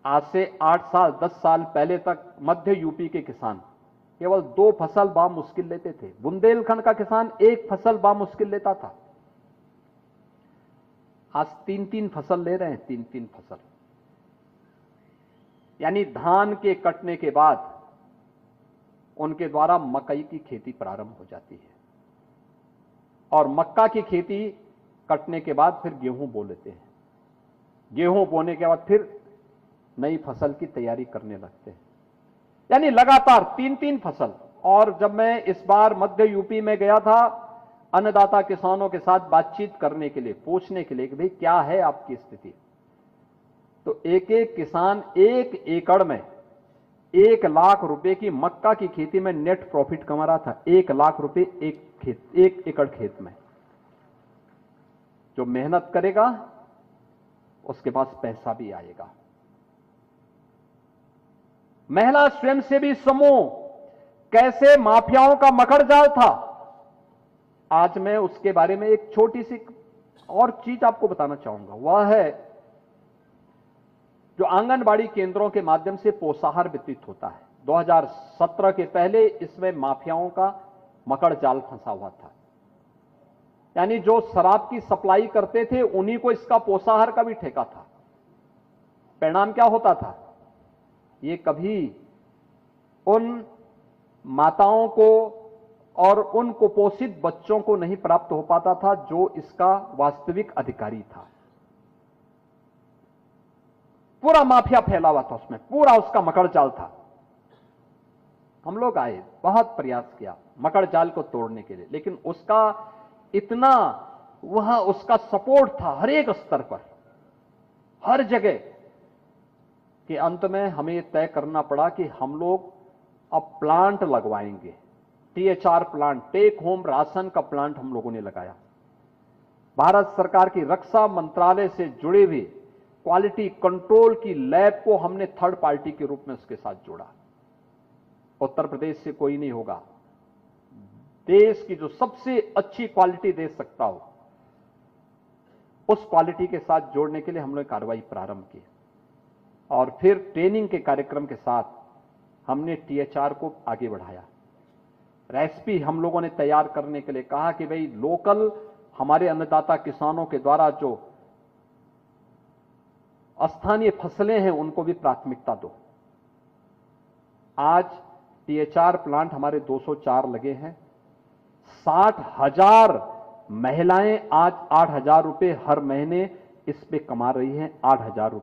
आज से 8 साल 10 साल पहले तक मध्य यूपी के किसान केवल 2 फसल बामुश्किल लेते थे। बुंदेलखंड का किसान 1 फसल बामुश्किल लेता था। आज 3-3 फसल ले रहे हैं, 3-3 फसल। यानी धान के कटने के बाद उनके द्वारा मकई की खेती प्रारंभ हो जाती है और मक्का की खेती कटने के बाद फिर गेहूं बो लेते हैं। गेहूं बोने के बाद फिर नई फसल की तैयारी करने लगते हैं। यानी लगातार 3-3 फसल। और जब मैं इस बार मध्य यूपी में गया था अन्नदाता किसानों के साथ बातचीत करने के लिए, पूछने के लिए कि भाई क्या है आपकी स्थिति, तो एक एक किसान 1 एकड़ में 1 लाख रुपए की मक्का की खेती में नेट प्रॉफिट कमा रहा था। 1 लाख रुपए 1 एकड़ खेत में। जो मेहनत करेगा उसके पास पैसा भी आएगा। महिला स्वयंसेवी समूह कैसे माफियाओं का मकड़ जाल था, आज मैं उसके बारे में एक छोटी सी और चीज आपको बताना चाहूंगा। वह है जो आंगनबाड़ी केंद्रों के माध्यम से पोषाहार वितरित होता है। 2017 के पहले इसमें माफियाओं का मकड़ जाल फंसा हुआ था। यानी जो शराब की सप्लाई करते थे उन्हीं को इसका पोषाहार का भी ठेका था। परिणाम क्या होता था, ये कभी उन माताओं को और उन कुपोषित बच्चों को नहीं प्राप्त हो पाता था जो इसका वास्तविक अधिकारी था। पूरा माफिया फैला हुआ था उसमें, पूरा उसका मकड़ जाल था। हम लोग आए, बहुत प्रयास किया मकड़ जाल को तोड़ने के लिए, लेकिन उसका इतना वह उसका सपोर्ट था हर एक स्तर पर, हर जगह, कि अंत में हमें यह तय करना पड़ा कि हम लोग अब प्लांट लगवाएंगे। THR plant, take home ration का प्लांट हम लोगों ने लगाया। भारत सरकार की रक्षा मंत्रालय से जुड़ी हुई क्वालिटी कंट्रोल की लैब को हमने थर्ड पार्टी के रूप में उसके साथ जोड़ा। उत्तर प्रदेश से कोई नहीं होगा, देश की जो सबसे अच्छी क्वालिटी दे सकता हो उस क्वालिटी के साथ जोड़ने के लिए हमने कार्रवाई प्रारंभ की। और फिर ट्रेनिंग के कार्यक्रम के साथ हमने THR को आगे बढ़ाया। रेसिपी हम लोगों ने तैयार करने के लिए कहा कि भाई लोकल हमारे अन्नदाता किसानों के द्वारा जो स्थानीय फसलें हैं उनको भी प्राथमिकता दो। आज THR प्लांट हमारे 204 लगे हैं। 60,000 महिलाएं आज 8,000 रुपए हर महीने इस पे कमा रही हैं। 8,000 रुपए